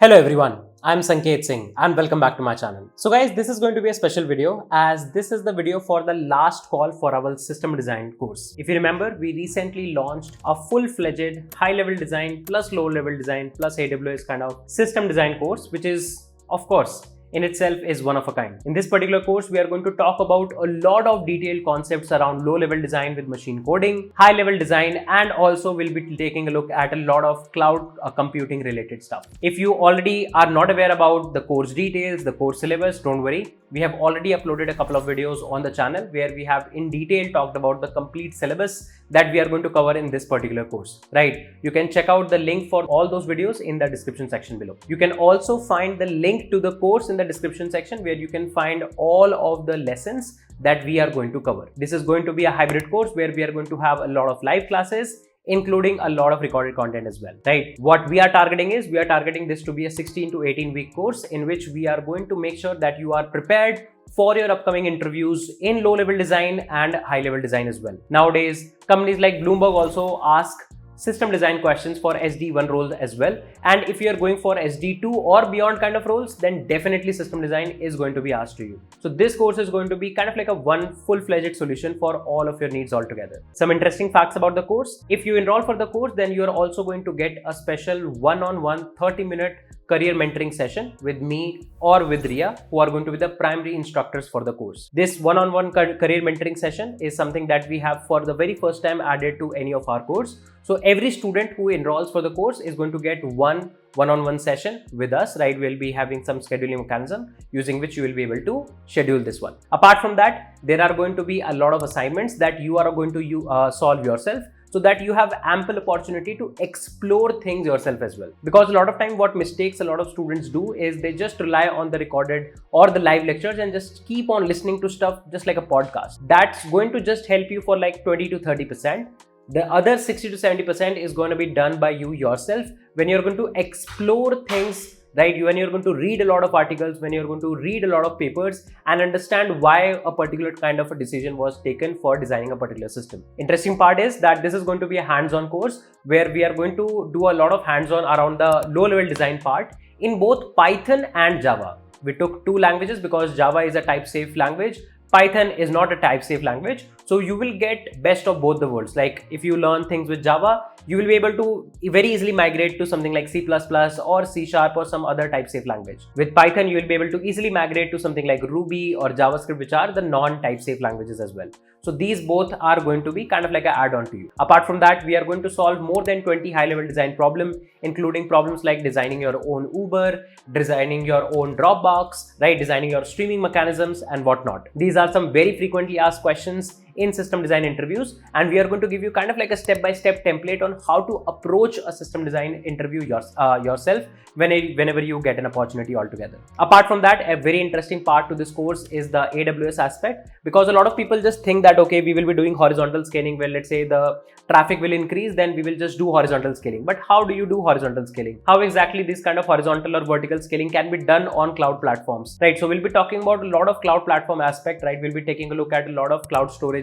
Hello everyone, I'm Sanket Singh and welcome back to my channel. So guys, this is going to be a special video as this is the video for the last call for our system design course. If you remember, we recently launched a full-fledged high-level design plus low-level design plus AWS kind of system design course, which is, of course, in itself is one of a kind. In this particular course, we are going to talk about a lot of detailed concepts around low-level design with machine coding, high-level design, and also we'll be taking a look at a lot of cloud computing related stuff. If you already are not aware about the course details, the course syllabus, don't worry. We have already uploaded a couple of videos on the channel where we have in detail talked about the complete syllabus that we are going to cover in this particular course, right? You can check out the link for all those videos in the description section below. You can also find the link to the course in the description section where you can find all of the lessons that we are going to cover. This is going to be a hybrid course where we are going to have a lot of live classes, including a lot of recorded content as well, right? What we are targeting is, we are targeting this to be a 16 to 18 week course in which we are going to make sure that you are prepared for your upcoming interviews in low level design and high level design as well. Nowadays, companies like Bloomberg also ask system design questions for SD1 roles as well. And if you are going for SD2 or beyond kind of roles, then definitely system design is going to be asked to you. So this course is going to be kind of like a one full-fledged solution for all of your needs altogether. Some interesting facts about the course. If you enroll for the course, then you are also going to get a special one-on-one 30-minute career mentoring session with me or with Riya, who are going to be the primary instructors for the course. This one-on-one career mentoring session is something that we have for the very first time added to any of our course. So every student who enrolls for the course is going to get one-on-one session with us, right? We'll be having some scheduling mechanism using which you will be able to schedule this one. Apart from that, there are going to be a lot of assignments that you are going to solve yourself, so that you have ample opportunity to explore things yourself as well. Because a lot of time what mistakes a lot of students do is they just rely on the recorded or the live lectures and just keep on listening to stuff just like a podcast. That's going to just help you for like 20 to 30%. The other 60 to 70% is going to be done by you yourself when you're going to explore things, right? When you're going to read a lot of articles, when you're going to read a lot of papers and understand why a particular kind of a decision was taken for designing a particular system. Interesting part is that this is going to be a hands-on course where we are going to do a lot of hands-on around the low-level design part in both Python and Java. We took two languages because Java is a type-safe language. Python is not a type-safe language. So you will get best of both the worlds. Like if you learn things with Java, you will be able to very easily migrate to something like C++ or C# or some other type-safe language. With Python, you will be able to easily migrate to something like Ruby or JavaScript, which are the non-type-safe languages as well. So these both are going to be kind of like an add-on to you. Apart from that, we are going to solve more than 20 high-level design problems, including problems like designing your own Uber, designing your own Dropbox, right? Designing your streaming mechanisms and whatnot. These are some very frequently asked questions in system design interviews, and we are going to give you kind of like a step-by-step template on how to approach a system design interview yourself whenever you get an opportunity altogether. Apart from that, a very interesting part to this course is the AWS aspect, because a lot of people just think that, okay, we will be doing horizontal scaling. Well, let's say the traffic will increase, then we will just do horizontal scaling. But how do you do horizontal scaling? How exactly this kind of horizontal or vertical scaling can be done on cloud platforms, right? So we'll be talking about a lot of cloud platform aspect, right? We'll be taking a look at a lot of cloud storages.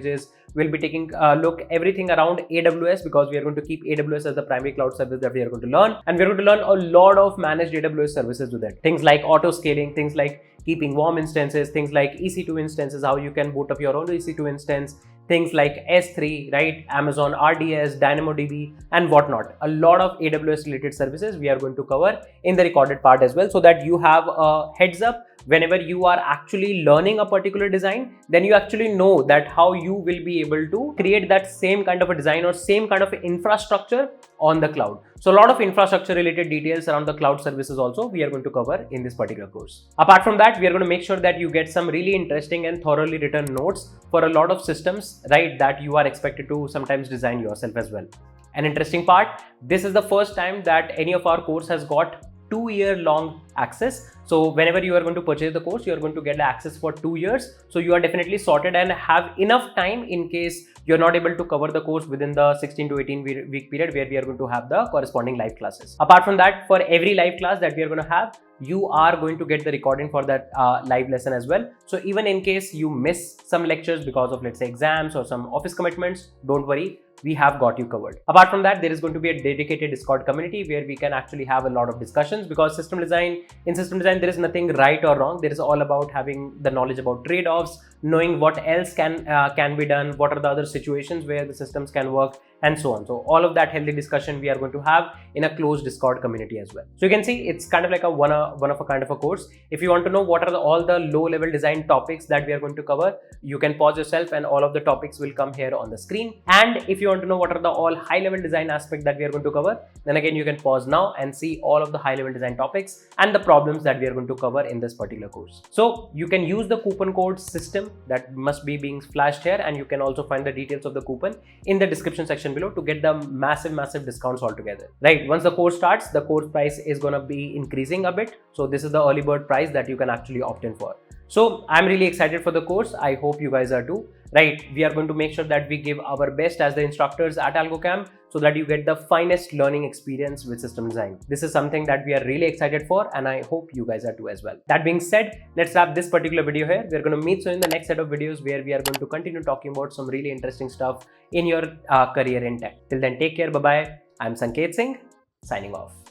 We'll be taking a look everything around AWS, because we are going to keep AWS as the primary cloud service that we are going to learn, and we're going to learn a lot of managed AWS services with it. Things like auto scaling, things like keeping warm instances, things like EC2 instances, how you can boot up your own EC2 instance, things like S3, right? Amazon RDS, DynamoDB, and whatnot. A lot of AWS related services we are going to cover in the recorded part as well, so that you have a heads up whenever you are actually learning a particular design, then you actually know that how you will be able to create that same kind of a design or same kind of infrastructure on the cloud. So a lot of infrastructure related details around the cloud services also we are going to cover in this particular course. Apart from that, we are going to make sure that you get some really interesting and thoroughly written notes for a lot of systems, right, that you are expected to sometimes design yourself as well. An interesting part, this is the first time that any of our course has got 2-year-long access. So whenever you are going to purchase the course, you are going to get access for 2 years. So you are definitely sorted and have enough time in case you're not able to cover the course within the 16 to 18 week period where we are going to have the corresponding live classes. Apart from that, for every live class that we are going to have, you are going to get the recording for that live lesson as well. So even in case you miss some lectures because of, let's say, exams or some office commitments, don't worry. we have got you covered. Apart from that, there is going to be a dedicated Discord community where we can actually have a lot of discussions, because system design, there is nothing right or wrong. There is all about having the knowledge about trade-offs, knowing what else can be done, what are the other situations where the systems can work, and so on. So all of that healthy discussion we are going to have in a closed Discord community as well. So you can see it's kind of like a one of a kind of a course. If you want to know what are all the low level design topics that we are going to cover, you can pause yourself and all of the topics will come here on the screen. And if you want to know what are the all high level design aspect that we are going to cover, then again you can pause now and see all of the high level design topics and the problems that we are going to cover in this particular course. So you can use the coupon code system that must be being flashed here, and you can also find the details of the coupon in the description section below to get the massive discounts altogether. Right, once the course starts, the course price is going to be increasing a bit. So this is the early bird price that you can actually opt in for. So I'm really excited for the course. I hope you guys are too. Right, we are going to make sure that we give our best as the instructors at AlgoCamp so that you get the finest learning experience with system design. This is something that we are really excited for, and I hope you guys are too as well. That being said, let's wrap this particular video here. We're going to meet soon in the next set of videos where we are going to continue talking about some really interesting stuff in your career in tech. Till then, take care. Bye-bye. I'm Sanket Singh, signing off.